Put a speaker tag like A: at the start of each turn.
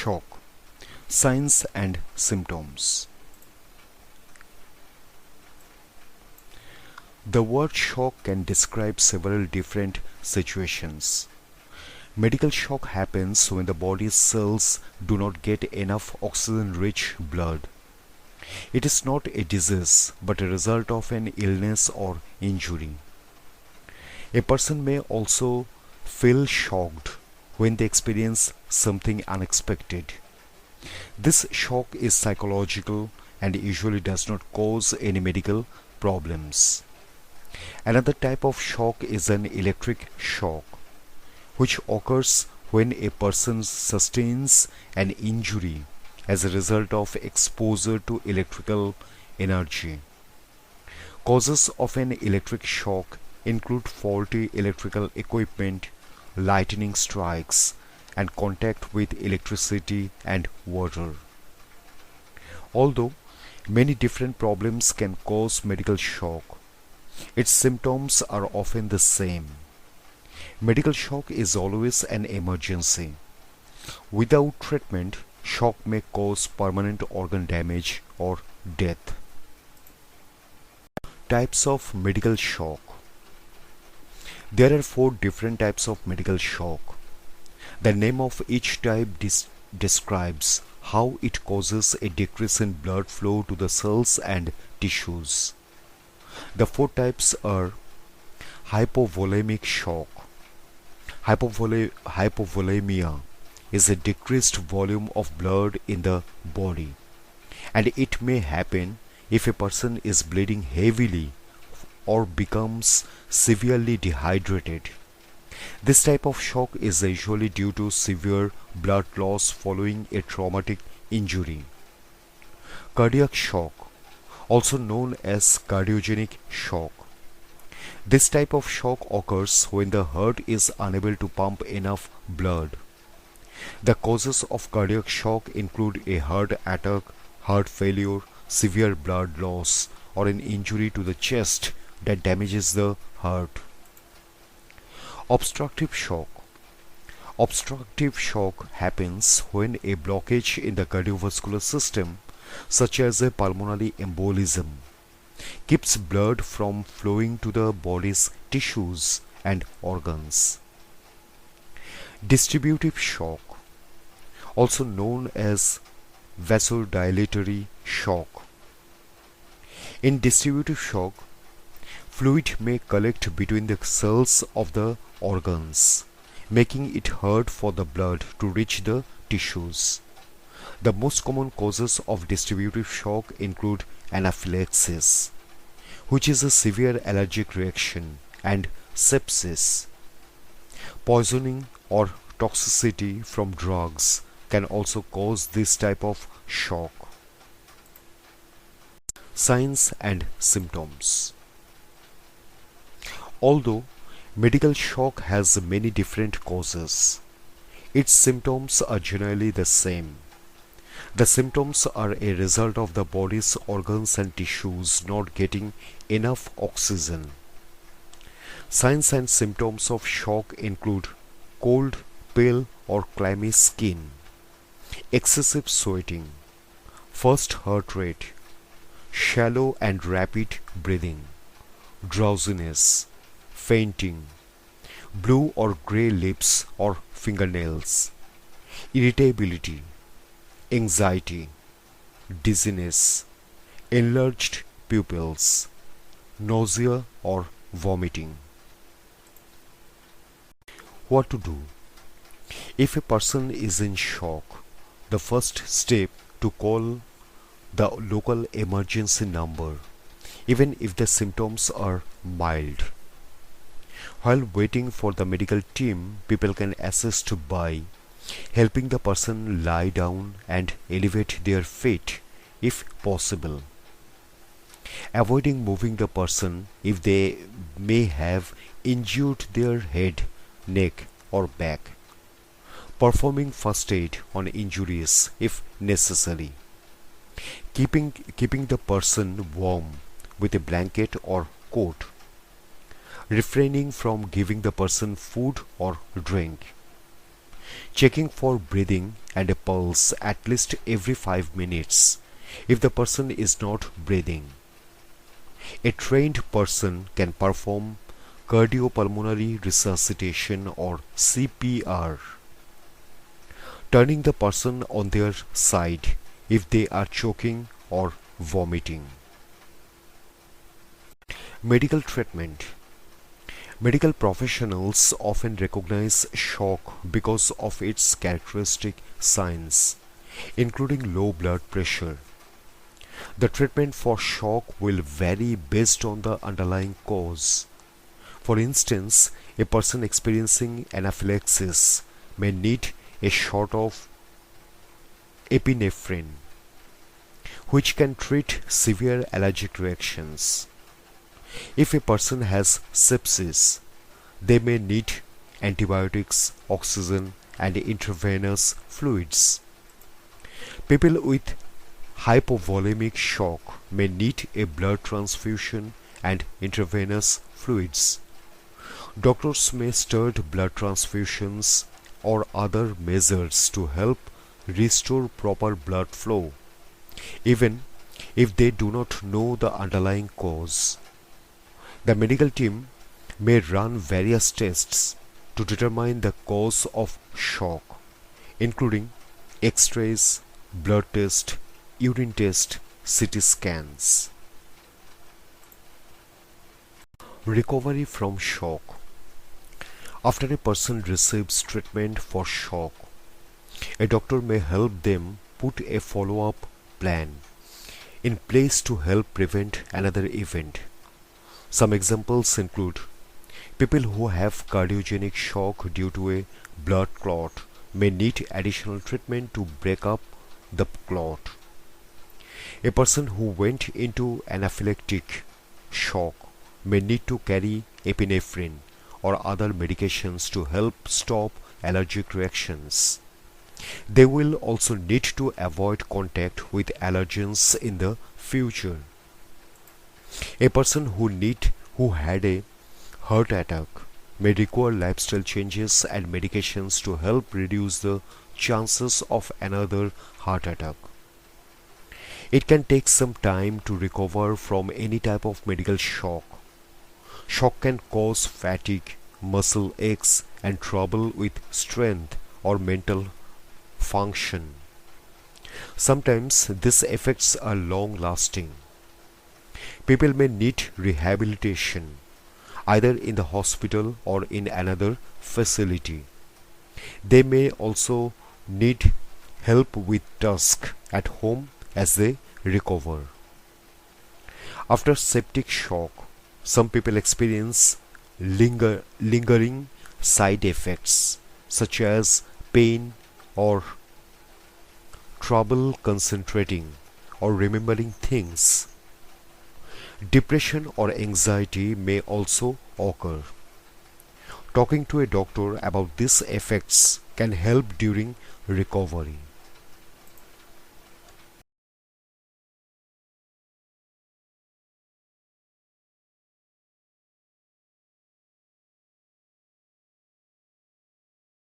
A: Shock. Signs and symptoms. The word shock can describe several different situations. Medical shock happens when the body's cells do not get enough oxygen-rich blood. It is not a disease but a result of an illness or injury. A person may also feel shocked when they experience something unexpected. This shock is psychological and usually does not cause any medical problems. Another type of shock is an electric shock, which occurs when a person sustains an injury as a result of exposure to electrical energy. Causes of an electric shock include faulty electrical equipment, lightning strikes, and contact with electricity and water. Although many different problems can cause medical shock, its symptoms are often the same. Medical shock is always an emergency. Without treatment, shock may cause permanent organ damage or death. Types of medical shock. There are 4 different types of medical shock. The name of each type describes how it causes a decrease in blood flow to the cells and tissues. The 4 types are hypovolemic shock. Hypovolemia is a decreased volume of blood in the body, and it may happen if a person is bleeding heavily or becomes severely dehydrated. This type of shock is usually due to severe blood loss following a traumatic injury. Cardiac shock, also known as cardiogenic shock. This type of shock occurs when the heart is unable to pump enough blood. The causes of cardiac shock include a heart attack, heart failure, severe blood loss, or an injury to the chest that damages the heart. Obstructive shock. Obstructive shock happens when a blockage in the cardiovascular system, such as a pulmonary embolism, keeps blood from flowing to the body's tissues and organs. Distributive shock, also known as vasodilatory shock. In distributive shock, fluid may collect between the cells of the organs, making it hard for the blood to reach the tissues. The most common causes of distributive shock include anaphylaxis, which is a severe allergic reaction, and sepsis. Poisoning or toxicity from drugs can also cause this type of shock. Signs and symptoms. Although medical shock has many different causes, its symptoms are generally the same. The symptoms are a result of the body's organs and tissues not getting enough oxygen. Signs and symptoms of shock include cold, pale or clammy skin, excessive sweating, fast heart rate, shallow and rapid breathing, drowsiness, fainting, blue or grey lips or fingernails, irritability, anxiety, dizziness, enlarged pupils, nausea or vomiting. What to do? If a person is in shock, the first step to call the local emergency number, even if the symptoms are mild. While waiting for the medical team, people can assist by helping the person lie down and elevate their feet if possible. Avoiding moving the person if they may have injured their head, neck or back. Performing first aid on injuries if necessary. Keeping the person warm with a blanket or coat. Refraining from giving the person food or drink. checking for breathing and a pulse at least every 5 minutes if the person is not breathing. A trained person can perform cardiopulmonary resuscitation or CPR, turning the person on their side if they are choking or vomiting. Medical treatment. Medical professionals often recognize shock because of its characteristic signs, including low blood pressure. The treatment for shock will vary based on the underlying cause. For instance, a person experiencing anaphylaxis may need a shot of epinephrine, which can treat severe allergic reactions. If a person has sepsis, they may need antibiotics, oxygen, and intravenous fluids. People with hypovolemic shock may need a blood transfusion and intravenous fluids. Doctors may start blood transfusions or other measures to help restore proper blood flow, even if they do not know the underlying cause. The medical team may run various tests to determine the cause of shock, including X-rays, blood test, urine test, CT scans. Recovery from shock. After a person receives treatment for shock, a doctor may help them put a follow-up plan in place to help prevent another event. Some examples include people who have cardiogenic shock due to a blood clot may need additional treatment to break up the clot. A person who went into anaphylactic shock may need to carry epinephrine or other medications to help stop allergic reactions. They will also need to avoid contact with allergens in the future. A person who had a heart attack may require lifestyle changes and medications to help reduce the chances of another heart attack. It can take some time to recover from any type of medical shock. Shock can cause fatigue, muscle aches, and trouble with strength or mental function. Sometimes these effects are long-lasting. People may need rehabilitation, either in the hospital or in another facility. They may also need help with tasks at home as they recover. After septic shock, some people experience lingering side effects such as pain or trouble concentrating or remembering things. Depression or anxiety may also occur. Talking to a doctor about these effects can help during recovery.